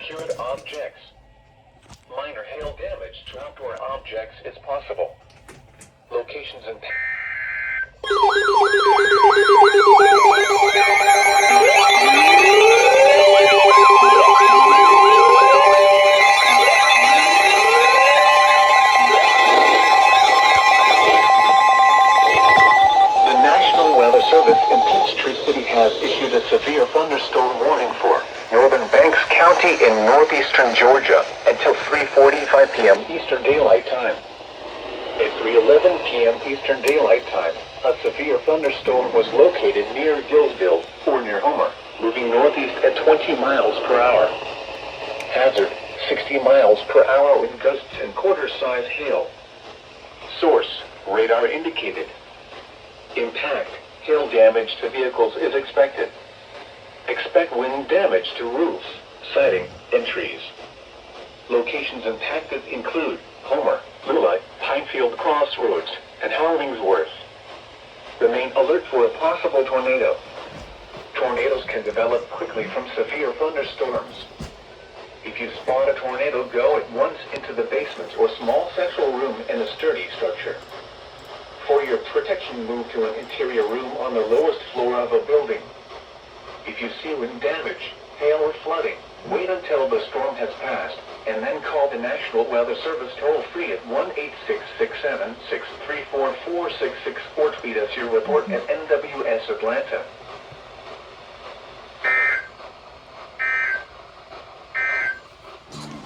secured objects. Minor hail damage to outdoor objects is possible. Locations and the National Weather Service in Peachtree City has issued a severe thunderstorm warning for northern Banks County in northeastern Georgia until 3:45 p.m. Eastern Daylight Time. At 3:11 p.m. Eastern Daylight Time, a severe thunderstorm was located near Gillsville, or near Homer, moving northeast at 20 miles per hour. Hazard, 60 miles per hour with gusts and quarter-size hail. Source, radar indicated. Impact, hail damage to vehicles is expected. Expect wind damage to roofs, siding, and trees. Locations impacted include Homer, Lula, Pinefield Crossroads, and Hollingsworth. Remain alert for a possible tornado. Tornadoes can develop quickly from severe thunderstorms. If you spot a tornado, go at once into the basement or small central room in a sturdy structure. For your protection, move to an interior room on the lowest floor of a building. If you see wind damage, hail or flooding, wait until the storm has passed, and then call the National Weather Service toll-free at 1-866-763-4466 or tweet us your report at NWS Atlanta.